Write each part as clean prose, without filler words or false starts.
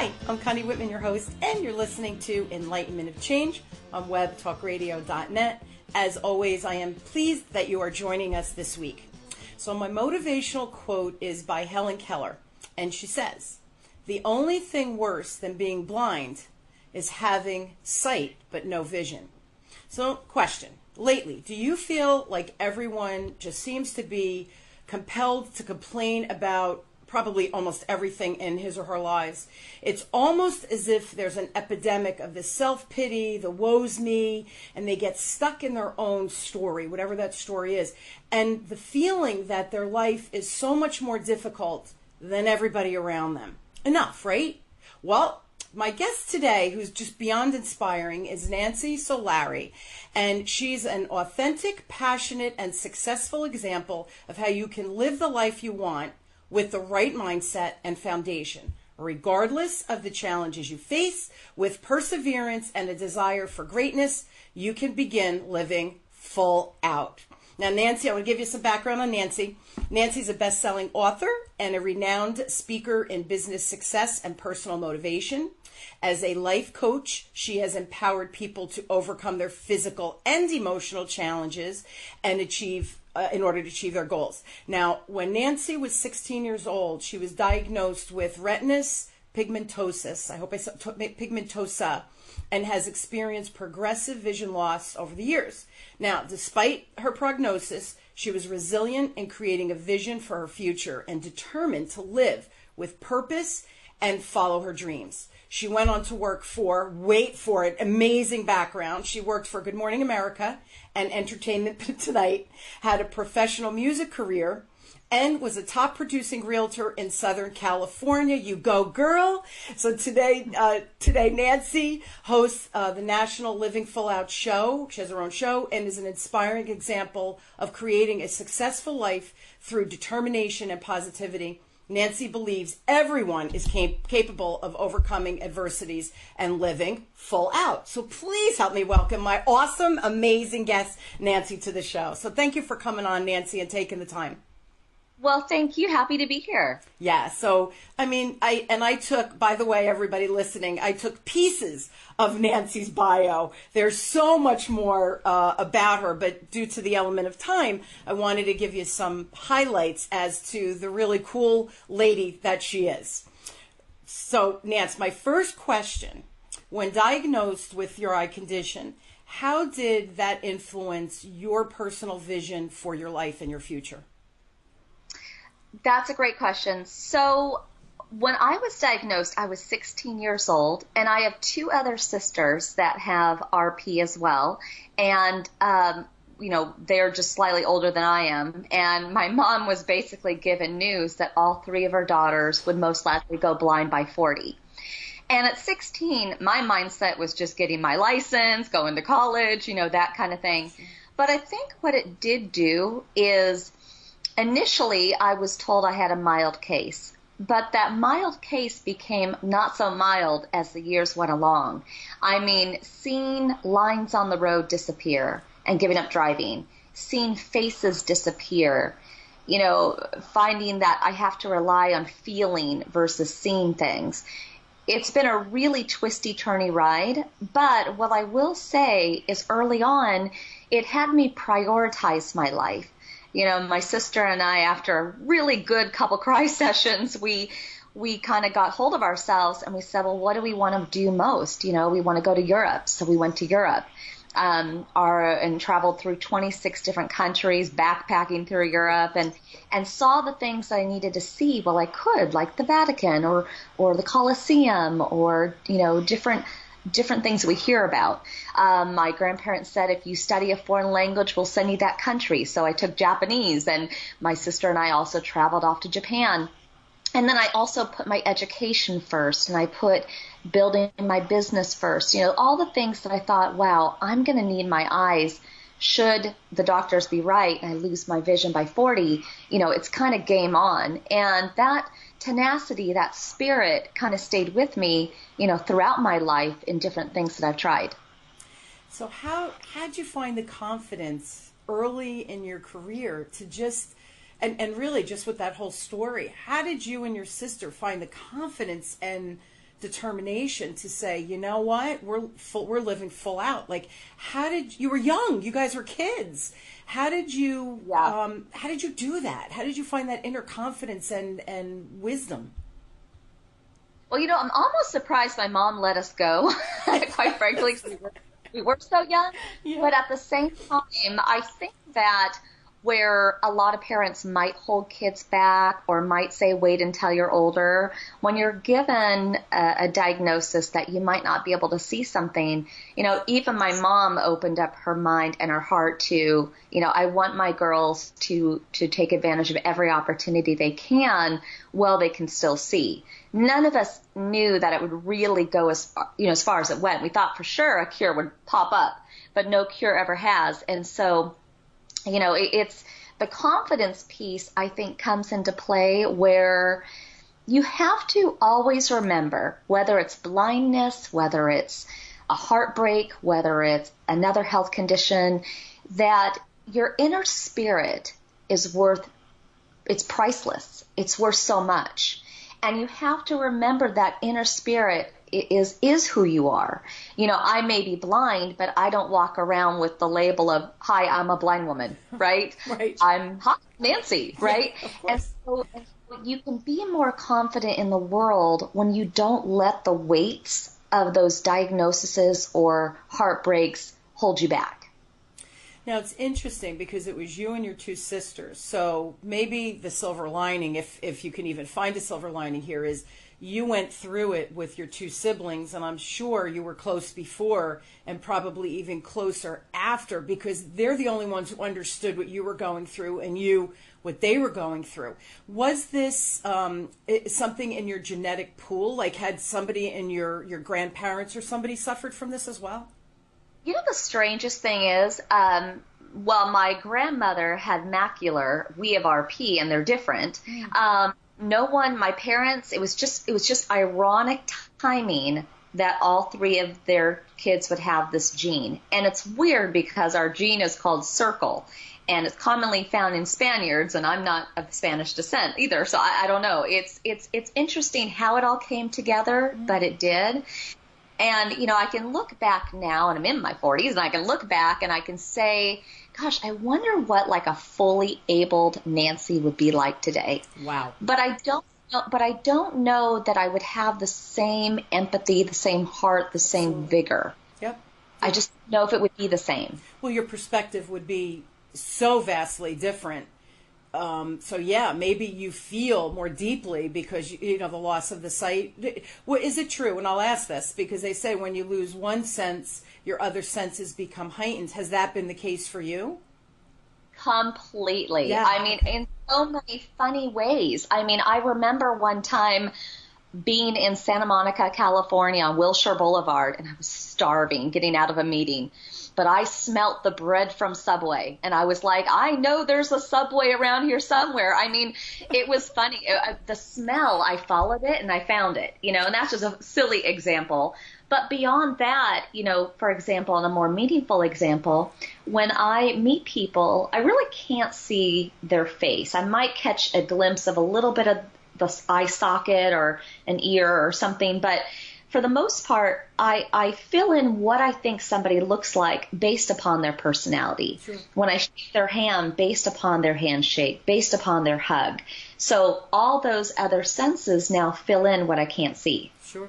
Hi, I'm Connie Whitman, your host, and you're listening to Enlightenment of Change on webtalkradio.net. As always, I am pleased that you are joining us this week. So my motivational quote is by Helen Keller, and she says, "The only thing worse than being blind is having sight but no vision." So, question, lately, do you feel like everyone just seems to be compelled to complain about probably almost everything in his or her lives? It's almost as if there's an epidemic of the self-pity, the woe's me, and they get stuck in their own story, whatever that story is, and the feeling that their life is so much more difficult than everybody around them. Enough, right? Well, my guest today, who's just beyond inspiring, is Nancy Solari, and she's an authentic, passionate, and successful example of how you can live the life you want with the right mindset and foundation, regardless of the challenges you face. With perseverance and a desire for greatness, you can begin living full out. Now, Nancy, I want to give you some background on Nancy. Nancy's a best-selling author and a renowned speaker in business success and personal motivation. As a life coach, she has empowered people to overcome their physical and emotional challenges and in order to achieve their goals. Now, when Nancy was 16 years old, she was diagnosed with retinitis pigmentosa, pigmentosa, and has experienced progressive vision loss over the years. Now, despite her prognosis, she was resilient in creating a vision for her future and determined to live with purpose and follow her dreams. She went on to work for, wait for it, amazing background. She worked for Good Morning America and Entertainment Tonight, had a professional music career, and was a top producing realtor in Southern California. You go, girl. So today Nancy hosts the National Living Full Out show. She has her own show and is an inspiring example of creating a successful life through determination and positivity. Nancy believes everyone is capable of overcoming adversities and living full out. So please help me welcome my awesome, amazing guest, Nancy, to the show. So thank you for coming on, Nancy, and taking the time. Well, thank you. Happy to be here. Yeah. So, I took, by the way, everybody listening, I took pieces of Nancy's bio. There's so much more about her, but due to the element of time, I wanted to give you some highlights as to the really cool lady that she is. So, Nance, my first question, when diagnosed with your eye condition, how did that influence your personal vision for your life and your future? That's a great question. So when I was diagnosed, I was 16 years old, and I have two other sisters that have RP as well. And, they're just slightly older than I am. And my mom was basically given news that all three of her daughters would most likely go blind by 40. And at 16, my mindset was just getting my license, going to college, that kind of thing. But I think what it did do is, initially, I was told I had a mild case, but that mild case became not so mild as the years went along. I mean, seeing lines on the road disappear and giving up driving, seeing faces disappear, finding that I have to rely on feeling versus seeing things. It's been a really twisty, turny ride, but what I will say is early on, it had me prioritize my life. My sister and I, after a really good couple cry sessions, we kind of got hold of ourselves and we said, well, what do we want to do most? We want to go to Europe. So we went to Europe and traveled through 26 different countries, backpacking through Europe and saw the things that I needed to see while I could, like the Vatican or the Colosseum or, different things we hear about. My grandparents said, if you study a foreign language, we'll send you that country. So I took Japanese, and my sister and I also traveled off to Japan. And then I also put my education first, and I put building my business first. All the things that I thought, wow, I'm going to need my eyes. Should the doctors be right and I lose my vision by 40, it's kind of game on. And that tenacity, that spirit kind of stayed with me, throughout my life in different things that I've tried. So how'd you find the confidence early in your career to just, and really just with that whole story, how did you and your sister find the confidence and determination to say, you know what, we're living full out. Like, you were young, you guys were kids. How did you do that? How did you find that inner confidence and wisdom? Well, I'm almost surprised my mom let us go, quite frankly. We were so young. Yeah. But at the same time, I think that where a lot of parents might hold kids back or might say, wait until you're older, when you're given a diagnosis that you might not be able to see something, even my mom opened up her mind and her heart to, I want my girls to take advantage of every opportunity they can while they can still see. None of us knew that it would really go as far as it went. We thought for sure a cure would pop up, but no cure ever has. And so, it's the confidence piece, I think, comes into play where you have to always remember, whether it's blindness, whether it's a heartbreak, whether it's another health condition, that your inner spirit it's priceless. It's worth so much. And you have to remember that inner spirit is who you are. I may be blind, but I don't walk around with the label of, hi, I'm a blind woman, right? Right. I'm hi, Nancy, right? Yeah, of course. And so you can be more confident in the world when you don't let the weights of those diagnoses or heartbreaks hold you back. Now, it's interesting because it was you and your two sisters. So maybe the silver lining, if you can even find a silver lining here, is you went through it with your two siblings, and I'm sure you were close before and probably even closer after, because they're the only ones who understood what you were going through and you what they were going through. Was this something in your genetic pool? Like, had somebody in your grandparents or somebody suffered from this as well? The strangest thing is, my grandmother had macular, we have RP, and they're different. No one, my parents, it was just ironic timing that all three of their kids would have this gene. And it's weird because our gene is called circle, and it's commonly found in Spaniards, and I'm not of Spanish descent either, so I don't know. It's interesting how it all came together, but it did. And, I can look back now, and I'm in my 40s, and I can look back and I can say, gosh, I wonder what like a fully abled Nancy would be like today. Wow. But I don't know that I would have the same empathy, the same heart, the same vigor. Yep. I just don't know if it would be the same. Well, your perspective would be so vastly different. So yeah, maybe you feel more deeply because the loss of the sight. Well, is it true? And I'll ask this because they say when you lose one sense, your other senses become heightened. Has that been the case for you? Completely. Yeah. I mean, in so many funny ways. I mean, I remember one time being in Santa Monica, California on Wilshire Boulevard, and I was starving, getting out of a meeting. But I smelt the bread from Subway, and I was like, I know there's a Subway around here somewhere. I mean, it was funny. The smell, I followed it, and I found it, and that's just a silly example. But beyond that, for example, on a more meaningful example, when I meet people, I really can't see their face. I might catch a glimpse of a little bit of the eye socket or an ear or something, but for the most part, I fill in what I think somebody looks like based upon their personality. Sure. When I shake their hand, based upon their handshake, based upon their hug. So all those other senses now fill in what I can't see. Sure.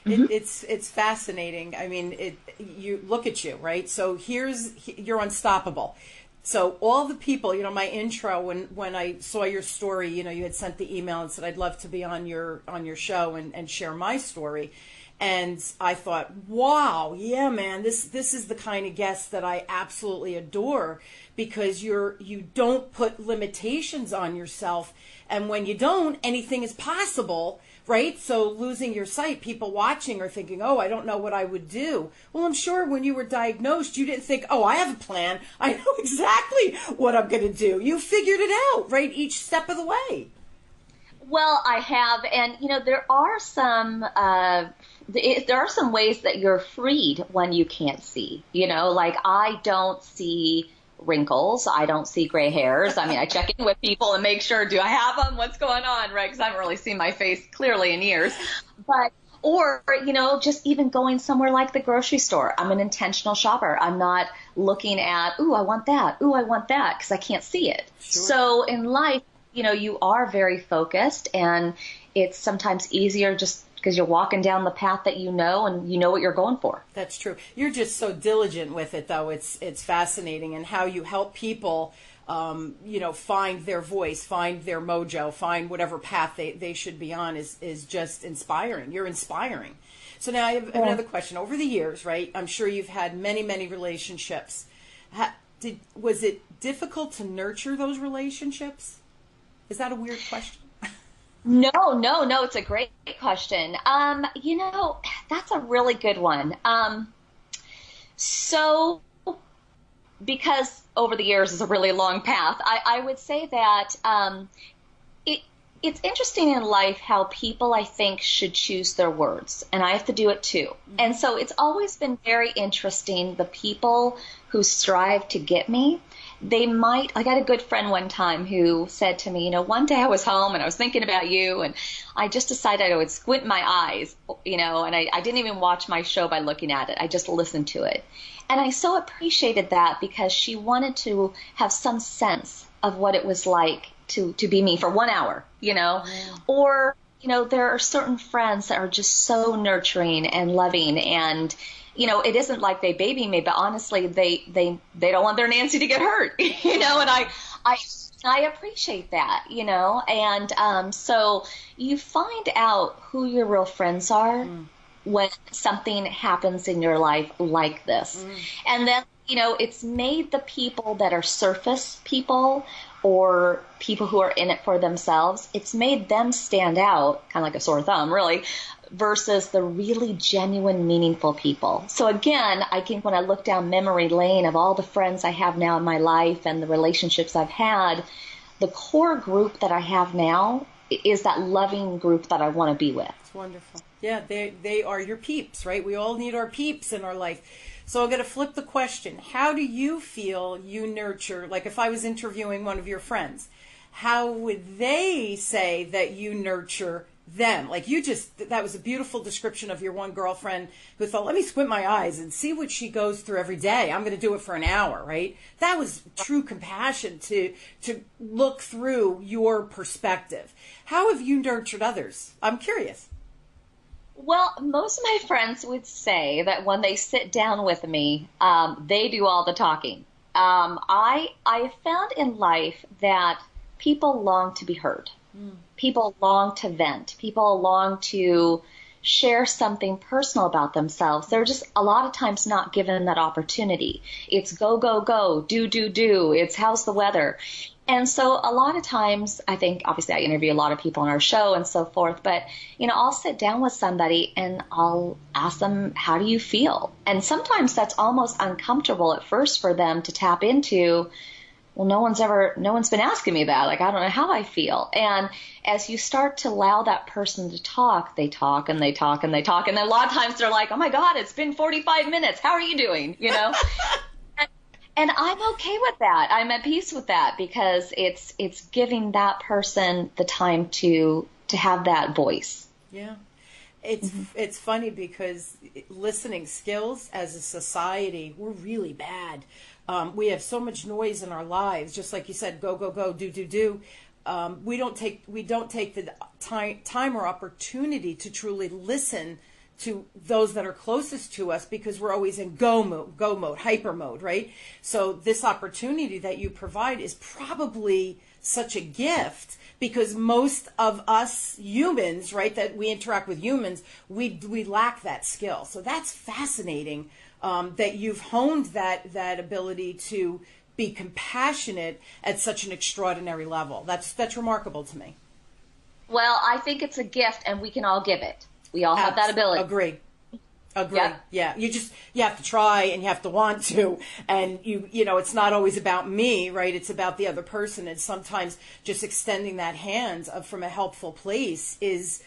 Mm-hmm. It's fascinating. I mean, you look at you, right? So you're unstoppable. So all the people, my intro, when I saw your story, you had sent the email and said, I'd love to be on your show and share my story. And I thought, wow, yeah, man, this is the kind of guest that I absolutely adore because you don't put limitations on yourself. And when you don't, anything is possible, right? So losing your sight, people watching are thinking, oh, I don't know what I would do. Well, I'm sure when you were diagnosed, you didn't think, oh, I have a plan. I know exactly what I'm going to do. You figured it out, right? Each step of the way. Well, I have. And, there are some ways that you're freed when you can't see, like I don't see wrinkles. I don't see gray hairs. I mean, I check in with people and make sure, do I have them? What's going on? Right. Because I haven't really seen my face clearly in years. But Or, just even going somewhere like the grocery store. I'm an intentional shopper. I'm not looking at, ooh, I want that. Ooh, I want that, because I can't see it. Sure. So in life, you are very focused, and it's sometimes easier just because you're walking down the path that and you know what you're going for. That's true. You're just so diligent with it, though. It's fascinating, and how you help people, find their voice, find their mojo, find whatever path they should be on is just inspiring. You're inspiring. So now I have another question. Over the years, right, I'm sure you've had many, many relationships. Was it difficult to nurture those relationships? Is that a weird question? No, it's a great question. That's a really good one. So because over the years is a really long path, I would say that it's interesting in life how people, I think, should choose their words, and I have to do it too. Mm-hmm. And so it's always been very interesting, the people who strive to get me. I got a good friend one time who said to me, one day I was home and I was thinking about you, and I just decided I would squint my eyes, and I didn't even watch my show by looking at it. I just listened to it. And I so appreciated that, because she wanted to have some sense of what it was like to be me for 1 hour, Or, there are certain friends that are just so nurturing and loving, and it isn't like they baby me, but honestly, they don't want their Nancy to get hurt, and I appreciate that, and so you find out who your real friends are when something happens in your life like this. And then, it's made the people that are surface people, or people who are in it for themselves, it's made them stand out, kind of like a sore thumb, really, versus the really genuine, meaningful people. So again, I think when I look down memory lane of all the friends I have now in my life and the relationships I've had, the core group that I have now is that loving group that I want to be with. It's wonderful. Yeah, they are your peeps, right? We all need our peeps in our life. So I'm going to flip the question. How do you feel you nurture, like if I was interviewing one of your friends, how would they say that you nurture them? Like that was a beautiful description of your one girlfriend who thought, let me squint my eyes and see what she goes through every day. I'm going to do it for an hour, right? That was true compassion to look through your perspective. How have you nurtured others? I'm curious. Well, most of my friends would say that when they sit down with me, they do all the talking. I found in life that people long to be heard. People long to vent. People long to share something personal about themselves. They're just a lot of times not given that opportunity. It's go, go, go, do. It's how's the weather. And so a lot of times, I think, obviously I interview a lot of people on our show and so forth, but, I'll sit down with somebody and I'll ask them, how do you feel? And sometimes that's almost uncomfortable at first for them to tap into. Well, no one's been asking me that. Like, I don't know how I feel. And as you start to allow that person to talk, they talk and they talk and they talk. And then a lot of times they're like, oh my God, it's been 45 minutes. How are you doing? And I'm okay with that. I'm at peace with that, because it's giving that person the time to have that voice. Yeah. It's funny because listening skills as a society, we're really bad. We have so much noise in our lives, just like you said, go, go, go, do. We don't take the time or opportunity to truly listen to those that are closest to us, because we're always in go mode, hyper mode, right? So this opportunity that you provide is probably such a gift, because most of us humans, right, that we interact with humans, we lack that skill. So that's fascinating, that you've honed that ability to be compassionate at such an extraordinary level. That's remarkable to me. Well, I think it's a gift, and we can all give it. We all have that ability. Agree. Yep. Yeah. You have to try, and you have to want to, and it's not always about me, right? It's about the other person. And sometimes just extending that hand from a helpful place is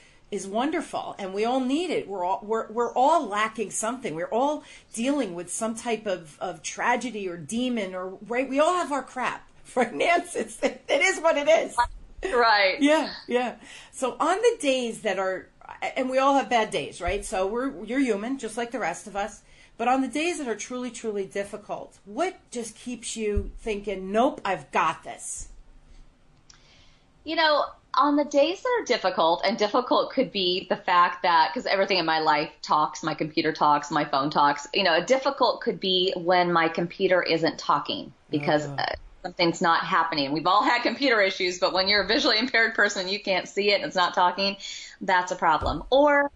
wonderful, and we all need it. We're all lacking something. We're all dealing with some type of tragedy or demon, or right. We all have our crap, right, Nancy? It is what it is. Right. Yeah. So on the days that are and we all have bad days, right? So you're human, just like the rest of us. But on the days that are truly, truly difficult, what just keeps you thinking, nope, I've got this? You know, on the days that are difficult, and difficult could be the fact that, because everything in my life talks, my computer talks, my phone talks, difficult could be when my computer isn't talking because something's not happening. We've all had computer issues, but when you're a visually impaired person, you can't see it and it's not talking, that's a problem. Or,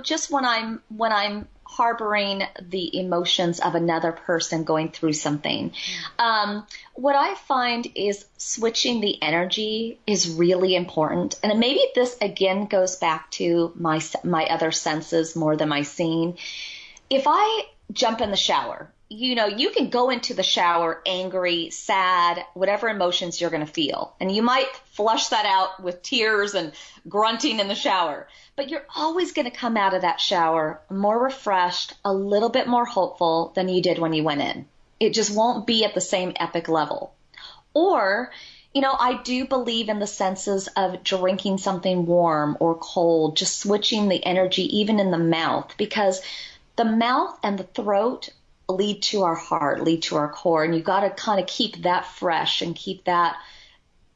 just when I'm harboring the emotions of another person going through something. What I find is switching the energy is really important. And maybe this again goes back to my other senses more than my seeing. If I jump in the shower, you can go into the shower angry, sad, whatever emotions you're going to feel. And you might flush that out with tears and grunting in the shower. But you're always going to come out of that shower more refreshed, a little bit more hopeful than you did when you went in. It just won't be at the same epic level. Or, I do believe in the senses of drinking something warm or cold, just switching the energy even in the mouth, because the mouth and the throat lead to our heart, lead to our core, and you got to kind of keep that fresh and keep that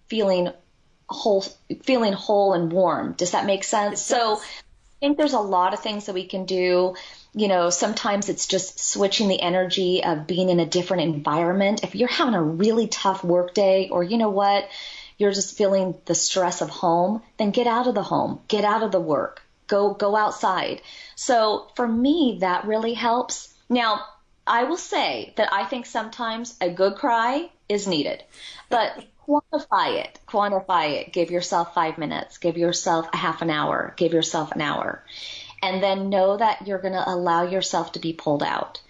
feeling whole and warm. Does that make sense? So I think there's a lot of things that we can do. Sometimes it's just switching the energy of being in a different environment. If you're having a really tough work day, or you're just feeling the stress of home, then get out of the home, get out of the work, go outside. So for me, that really helps. Now, I will say that I think sometimes a good cry is needed, but quantify it. Give yourself 5 minutes, give yourself a half an hour, give yourself an hour, and then know that you're going to allow yourself to be pulled out.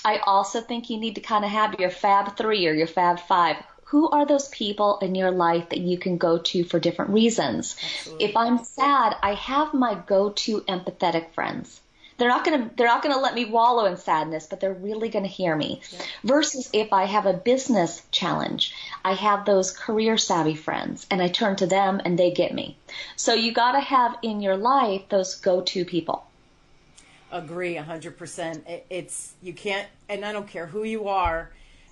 I also think you need to kind of have your Fab 3 or your Fab 5. Who are those people in your life that you can go to for different reasons? Absolutely. If I'm sad, I have my go-to empathetic friends. They're not going to let me wallow in sadness, but they're really going to hear me. Yeah. Versus if I have a business challenge, I have those career savvy friends and I turn to them and they get me. So you got to have in your life those go-to people. Agree 100%. You can't, and I don't care who you are,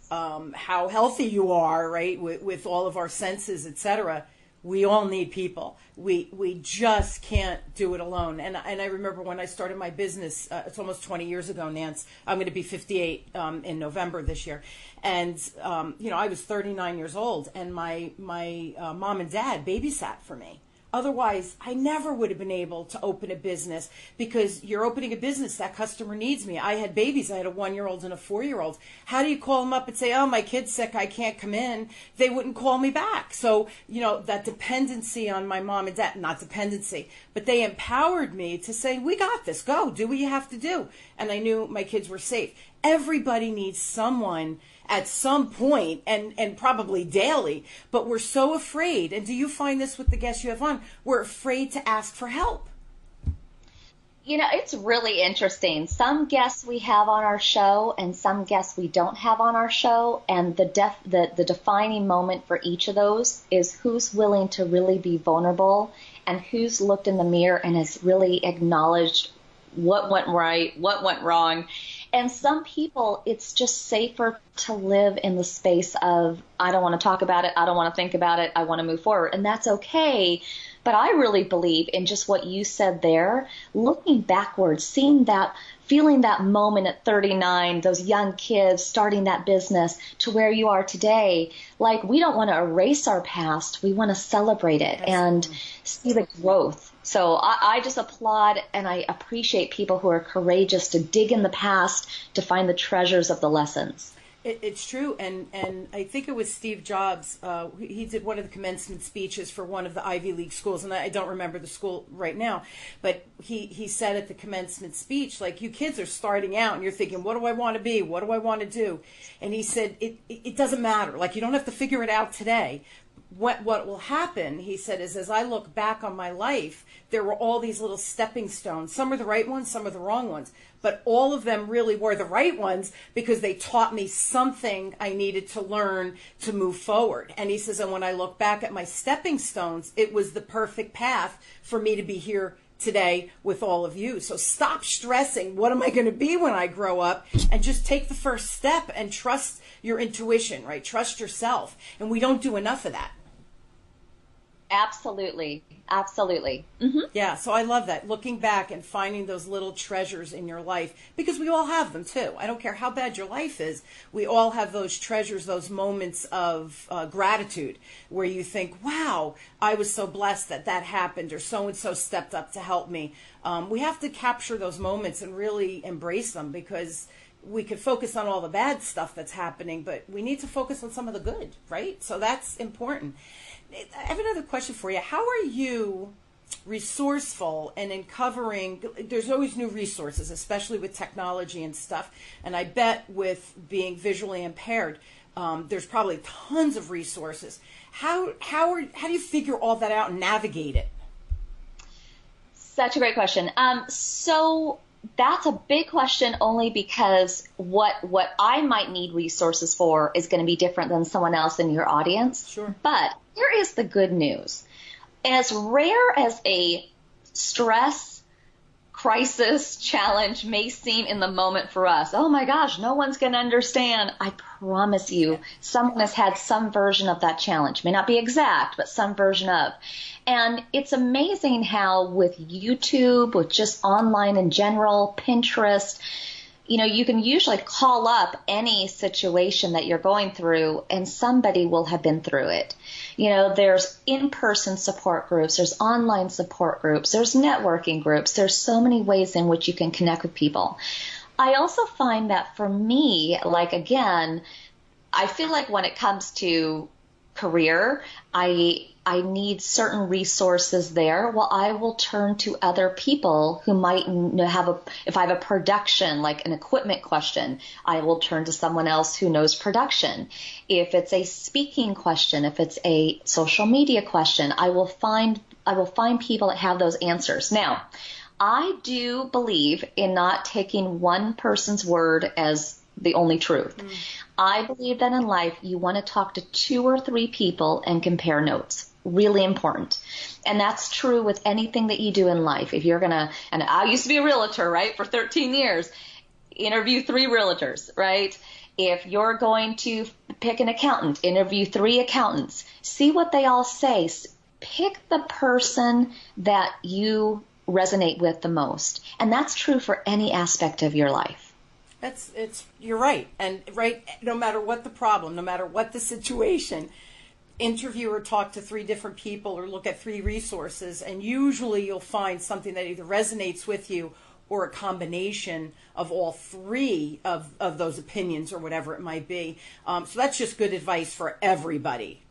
how healthy you are, right? With all of our senses, etc. We all need people. We just can't do it alone. And I remember when I started my business, it's almost 20 years ago, Nance. I'm going to be 58 in November this year. And, I was 39 years old, and my mom and dad babysat for me. Otherwise, I never would have been able to open a business, because you're opening a business, that customer needs me. I had babies. I had a 1-year-old and a 4-year-old. How do you call them up and say, oh, my kid's sick, I can't come in? They wouldn't call me back. So, that dependency on my mom and dad, not dependency, but they empowered me to say, we got this, go, do what you have to do. And I knew my kids were safe. Everybody needs someone at some point, and probably daily, but we're so afraid. And do you find this with the guests you have on? We're afraid to ask for help. It's really interesting. Some guests we have on our show and some guests we don't have on our show, and the defining moment for each of those is who's willing to really be vulnerable and who's looked in the mirror and has really acknowledged what went right, what went wrong. And some people, it's just safer to live in the space of, I don't want to talk about it, I don't want to think about it, I want to move forward. And that's okay. But I really believe in just what you said there, looking backwards, seeing that, feeling that moment at 39, those young kids starting that business to where you are today. Like, we don't want to erase our past, we want to celebrate it and see the growth. So I just applaud and I appreciate people who are courageous to dig in the past to find the treasures of the lessons. It's true, and I think it was Steve Jobs. He did one of the commencement speeches for one of the Ivy League schools, and I don't remember the school right now, but he said at the commencement speech, like, you kids are starting out, and you're thinking, what do I want to be? What do I want to do? And he said, it doesn't matter. Like, you don't have to figure it out today. What will happen, he said, is as I look back on my life, there were all these little stepping stones. Some are the right ones, some are the wrong ones. But all of them really were the right ones because they taught me something I needed to learn to move forward. And he says, and when I look back at my stepping stones, it was the perfect path for me to be here today with all of you. So stop stressing, what am I going to be when I grow up? And just take the first step and trust your intuition, right? Trust yourself. And we don't do enough of that. Absolutely. Absolutely. Mm-hmm. Yeah, so I love that. Looking back and finding those little treasures in your life, because we all have them too. I don't care how bad your life is. We all have those treasures, those moments of gratitude where you think, wow, I was so blessed that that happened, or so-and-so stepped up to help me. We have to capture those moments and really embrace them, because we could focus on all the bad stuff that's happening, but we need to focus on some of the good, right? So that's important. I have another question for you. How are you resourceful and in covering, there's always new resources, especially with technology and stuff, and I bet with being visually impaired, there's probably tons of resources. How do you figure all that out and navigate it? Such a great question. So that's a big question, only because what I might need resources for is going to be different than someone else in your audience. Sure. But here is the good news. As rare as a stress, crisis, challenge may seem in the moment for us, oh my gosh, no one's going to understand. I promise you, someone has had some version of that challenge. May not be exact, but some version of. And it's amazing how with YouTube, with just online in general, Pinterest, you can usually call up any situation that you're going through and somebody will have been through it. There's in-person support groups, there's online support groups, there's networking groups. There's so many ways in which you can connect with people. I also find that for me, again, I feel like when it comes to career, I need certain resources there. Well, I will turn to other people who might have if I have a production, like an equipment question, I will turn to someone else who knows production. If it's a speaking question, if it's a social media question, I will find people that have those answers. Now, I do believe in not taking one person's word as the only truth. I believe that in life, you want to talk to 2 or 3 people and compare notes. Really important. And that's true with anything that you do in life. If you're going to, and I used to be a realtor, right, for 13 years, interview 3 realtors, right? If you're going to pick an accountant, interview 3 accountants. See what they all say. Pick the person that you resonate with the most. And that's true for any aspect of your life. You're right. And no matter what the problem, no matter what the situation, interview or talk to 3 different people or look at 3 resources, and usually you'll find something that either resonates with you or a combination of all 3 of those opinions or whatever it might be. So that's just good advice for everybody,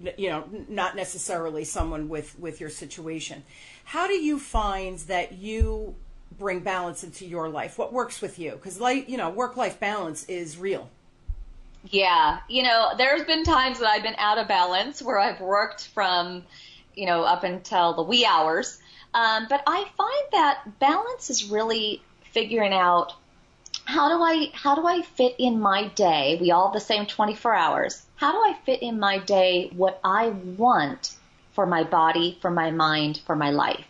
not necessarily someone with your situation. How do you find that you bring balance into your life? What works with you? Because work-life balance is real. Yeah. There's been times that I've been out of balance where I've worked from, up until the wee hours. But I find that balance is really figuring out how do I fit in my day? We all have the same 24 hours. How do I fit in my day what I want for my body, for my mind, for my life?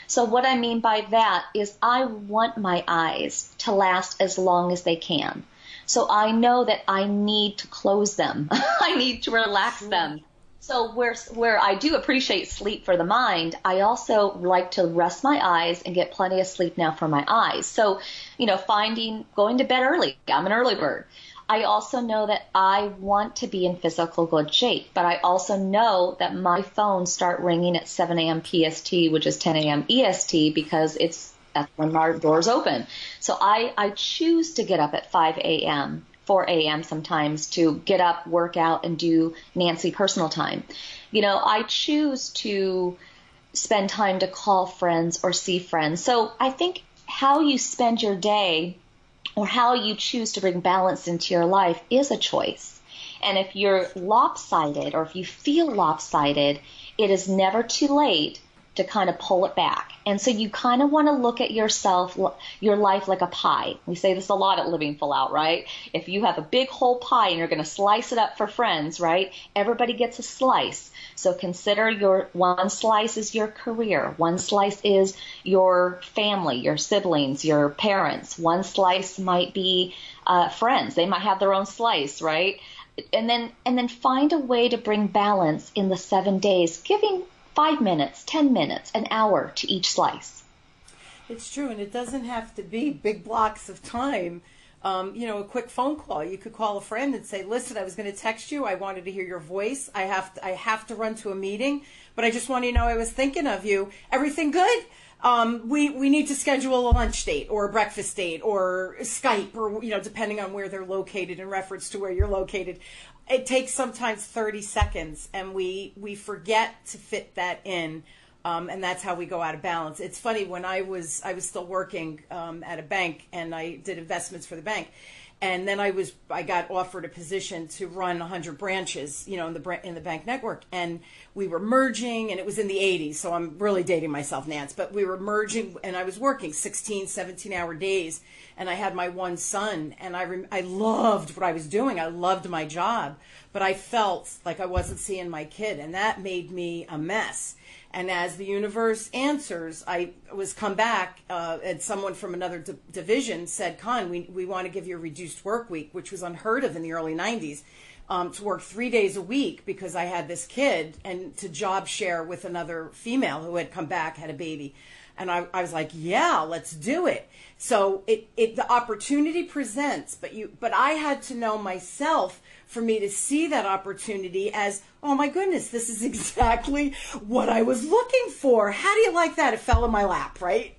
So what I mean by that is I want my eyes to last as long as they can. So I know that I need to close them. I need to relax them. So where I do appreciate sleep for the mind, I also like to rest my eyes and get plenty of sleep now for my eyes. So, going to bed early. I'm an early bird. I also know that I want to be in physical good shape, but I also know that my phones start ringing at 7 a.m. PST, which is 10 a.m. EST, because that's when our doors open. So I choose to get up at 5 a.m., 4 a.m. sometimes to get up, work out, and do Nancy personal time. I choose to spend time to call friends or see friends. So I think how you spend your day or how you choose to bring balance into your life is a choice. And if you're lopsided or if you feel lopsided, it is never too late to kind of pull it back. And so you kind of want to look at yourself, your life like a pie. We say this a lot at Living Full Out, right? If you have a big whole pie and you're going to slice it up for friends, right? Everybody gets a slice. So consider your one slice is your career. One slice is your family, your siblings, your parents. One slice might be friends. They might have their own slice, right? And then find a way to bring balance in the 7 days, giving 5 minutes, 10 minutes, an hour to each slice. It's true, and it doesn't have to be big blocks of time. A quick phone call. You could call a friend and say, listen, I was going to text you. I wanted to hear your voice. I have to run to a meeting, but I just want you to know I was thinking of you. Everything good? We need to schedule a lunch date or a breakfast date or Skype or, depending on where they're located in reference to where you're located. It takes sometimes 30 seconds and we forget to fit that in. And that's how we go out of balance. It's funny, when I was still working at a bank and I did investments for the bank. And then I got offered a position to run 100 branches, in the bank network. And we were merging, and it was in the 80s. So I'm really dating myself, Nance. But we were merging, and I was working 16, 17-hour days. And I had my one son, and I loved what I was doing. I loved my job. But I felt like I wasn't seeing my kid, and that made me a mess. And as the universe answers, I was come back, and someone from another division said, Con, we want to give you a reduced work week, which was unheard of in the early 90s, to work 3 days a week because I had this kid, and to job share with another female who had come back, had a baby. And I was like, yeah, let's do it. So the opportunity presents, but I had to know myself for me to see that opportunity as, oh my goodness, this is exactly what I was looking for. How do you like that? It fell in my lap, right?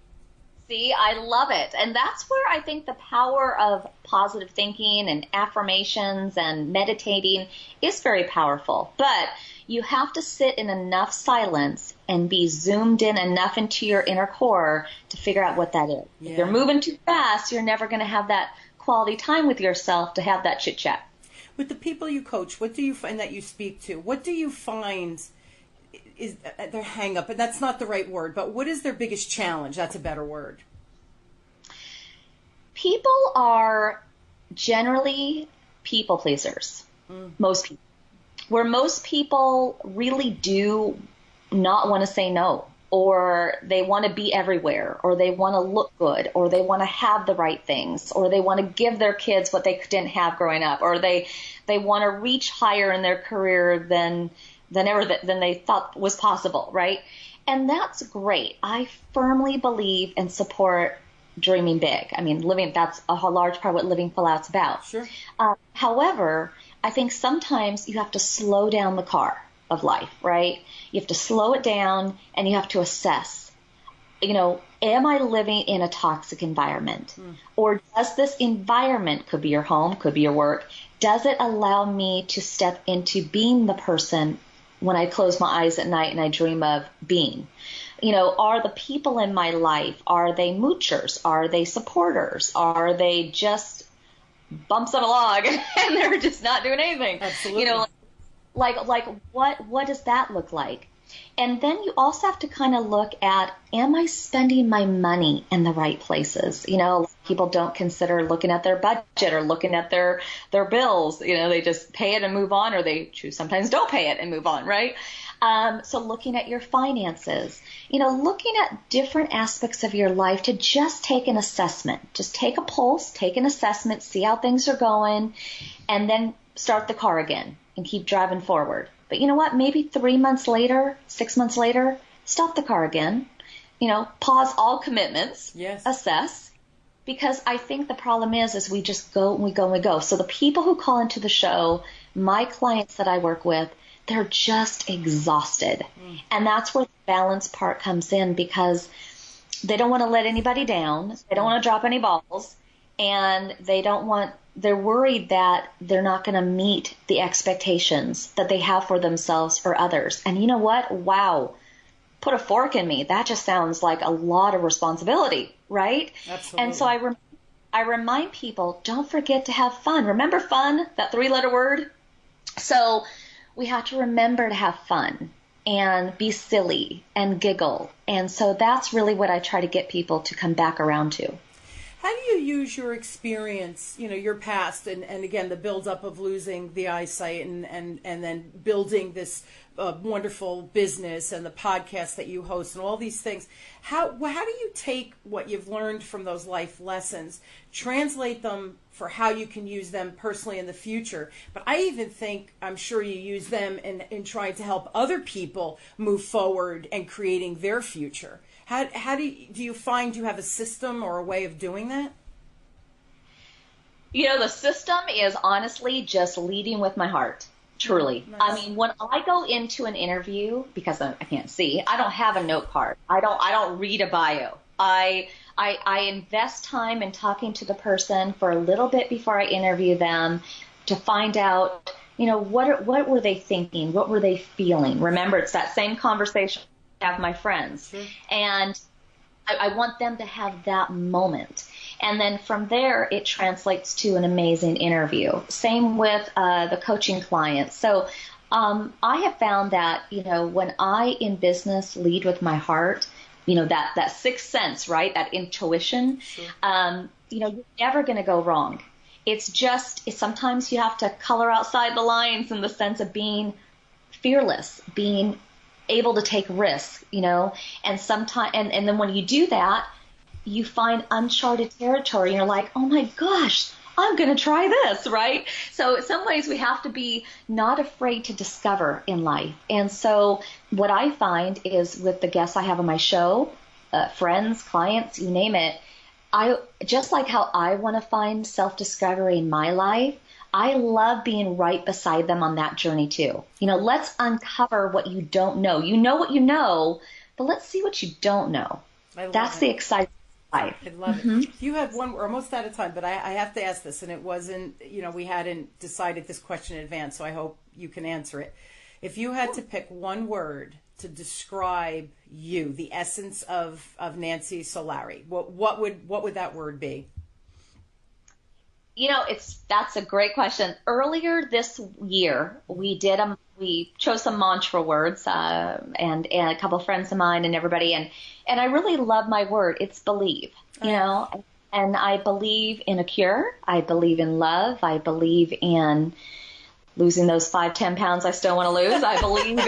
See, I love it. And that's where I think the power of positive thinking and affirmations and meditating is very powerful. But you have to sit in enough silence and be zoomed in enough into your inner core to figure out what that is. Yeah. If you're moving too fast, you're never going to have that quality time with yourself to have that chit chat. With the people you coach, what do you find that you speak to? What do you find is their hang up? And that's not the right word, but what is their biggest challenge? That's a better word. People are generally people pleasers. Most people. Where most people really do not want to say no, or they want to be everywhere, or they want to look good, or they want to have the right things, or they want to give their kids what they didn't have growing up, or they want to reach higher in their career than they thought was possible, right? And that's great. I firmly believe and support dreaming big. I mean, that's a large part of what Living Full Out's about. Sure. However, I think sometimes you have to slow down the car of life, right? You have to slow it down and you have to assess, am I living in a toxic environment? Or does this environment, could be your home, could be your work, does it allow me to step into being the person when I close my eyes at night and I dream of being? Are the people in my life, are they moochers? Are they supporters? Are they just bumps on a log and they're just not doing anything? Absolutely. Like what does that look like? And then you also have to kind of look at, am I spending my money in the right places? People don't consider looking at their budget or looking at their bills. They just pay it and move on, or they sometimes don't pay it and move on, right? So looking at your finances, looking at different aspects of your life to just take an assessment. Just take a pulse, take an assessment, see how things are going, and then start the car again and keep driving forward. But you know what? Maybe 3 months later, 6 months later, stop the car again. Pause all commitments, yes. Assess. Because I think the problem is we just go and we go and we go. So the people who call into the show, my clients that I work with, they're just exhausted. And that's where the balance part comes in, because they don't want to let anybody down. They don't want to drop any balls. And they're worried that they're not going to meet the expectations that they have for themselves or others. And you know what? Wow. Put a fork in me. That just sounds like a lot of responsibility, right? Absolutely. And so I remind people, don't forget to have fun. Remember fun, that 3-letter word? So we have to remember to have fun. and be silly and giggle. And so that's really what I try to get people to come back around to. How do you use your experience, your past, and again, the buildup of losing the eyesight and then building this wonderful business and the podcast that you host and all these things? How do you take what you've learned from those life lessons, translate them for how you can use them personally in the future? But I even think, I'm sure you use them in trying to help other people move forward and creating their future. How do you find you have a system or a way of doing that? The system is honestly just leading with my heart, truly. Nice. I mean, when I go into an interview, because I can't see, I don't have a note card. I don't read a bio. I invest time in talking to the person for a little bit before I interview them to find out, what were they thinking? What were they feeling? Remember, it's that same conversation have my friends. Sure. And I want them to have that moment. And then from there, it translates to an amazing interview. Same with the coaching clients. So I have found that, when I in business lead with my heart, that sixth sense, right? That intuition, Sure. You're never going to go wrong. Sometimes you have to color outside the lines in the sense of being fearless, being able to take risks, and sometimes, and then when you do that, you find uncharted territory and you're like, oh my gosh, I'm going to try this, right? So in some ways we have to be not afraid to discover in life. And so what I find is with the guests I have on my show, friends, clients, you name it, I just like how I want to find self-discovery in my life, I love being right beside them on that journey too. Let's uncover what you don't know. You know what you know, but let's see what you don't know. That's the exciting life. I love it. You had one, we're almost out of time, but I have to ask this, and it wasn't, we hadn't decided this question in advance, so I hope you can answer it. If you had to pick one word to describe you, the essence of Nancy Solari, what would that word be? That's a great question. Earlier this year, we chose some mantra words, and a couple of friends of mine and everybody, and I really love my word. It's believe, and I believe in a cure. I believe in love. I believe in losing those 5-10 pounds I still want to lose. I believe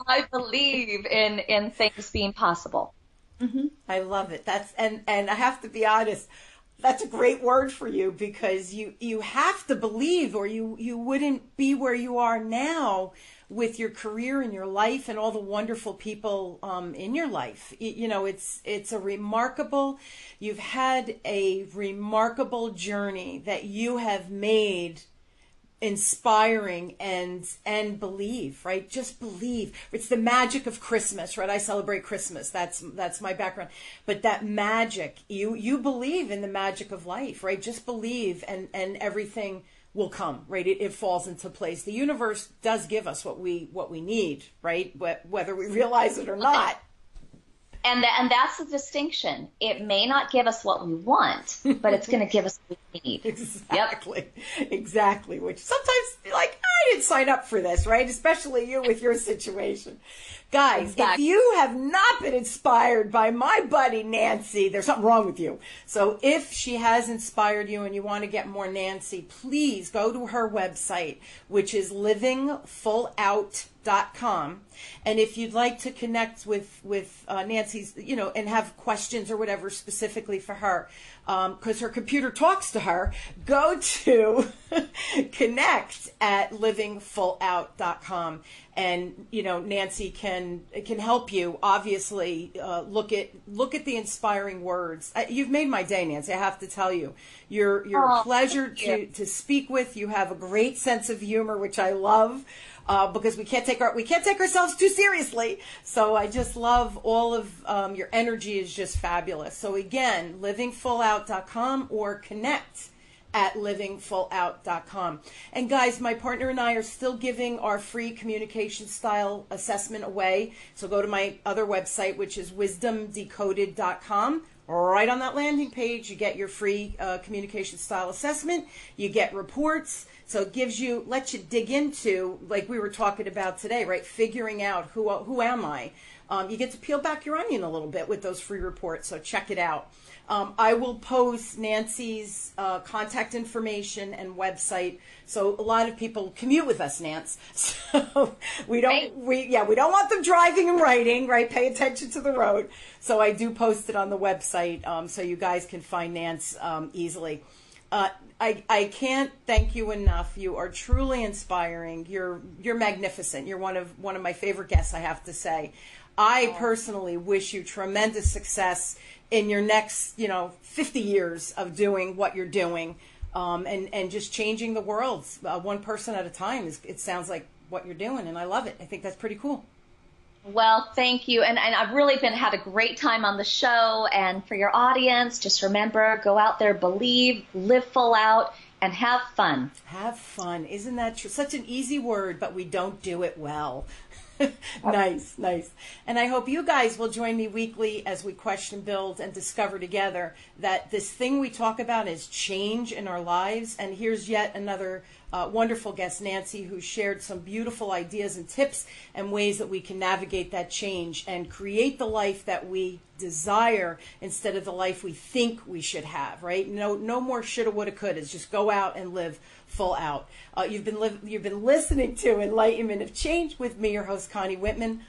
I believe in things being possible. Mm-hmm. I love it. And I have to be honest, that's a great word for you, because you have to believe, or you wouldn't be where you are now with your career and your life and all the wonderful people in your life. It's a remarkable, you've had a remarkable journey that you have made inspiring and believe, right? Just believe. It's the magic of Christmas, right? I celebrate Christmas. That's my background. But that magic, you believe in the magic of life, right? Just believe, and everything will come, right? It falls into place. The universe does give us what we need, right? Whether we realize it or not. And that's the distinction. It may not give us what we want, but it's going to give us what we need. Exactly. Yep. Exactly. Which sometimes you're like, I didn't sign up for this, right? Especially you with your situation. Guys, If you have not been inspired by my buddy Nancy, there's something wrong with you. So if she has inspired you and you want to get more Nancy, please go to her website, which is livingfullout.com. And if you'd like to connect with Nancy's, and have questions or whatever specifically for her, because her computer talks to her, go to connect at livingfullout.com. And, Nancy can help you, obviously, look at the inspiring words. You've made my day, Nancy, I have to tell you. You're a pleasure to speak with. You have a great sense of humor, which I love. Because we can't take ourselves too seriously. So I just love all of your energy is just fabulous. So again, livingfullout.com or connect at livingfullout.com. And guys, my partner and I are still giving our free communication style assessment away. So go to my other website, which is wisdomdecoded.com. right on that landing page, you get your free communication style assessment. You get reports. So it gives you, lets you dig into, like we were talking about today, right? Figuring out who am I? You get to peel back your onion a little bit with those free reports. So check it out. I will post Nancy's contact information and website. So a lot of people commute with us, Nance. So we don't want them driving and writing, right? Pay attention to the road. So I do post it on the website, so you guys can find Nance easily. I can't thank you enough. You are truly inspiring. You're magnificent. You're one of my favorite guests, I have to say. I personally wish you tremendous success in your next, 50 years of doing what you're doing, and just changing the world one person at a time. It sounds like what you're doing, and I love it. I think that's pretty cool. Well, thank you. And I've really had a great time on the show. And for your audience, just remember, go out there, believe, live full out, and have fun. Have fun. Isn't that true? Such an easy word, but we don't do it well. Nice. And I hope you guys will join me weekly as we question, build, and discover together that this thing we talk about is change in our lives. And here's yet another wonderful guest, Nancy, who shared some beautiful ideas and tips and ways that we can navigate that change and create the life that we desire instead of the life we think we should have, right? No more shoulda, woulda, couldas. Just go out and live full out. You've been listening to Enlightenment of Change with me, your host, Connie Whitman.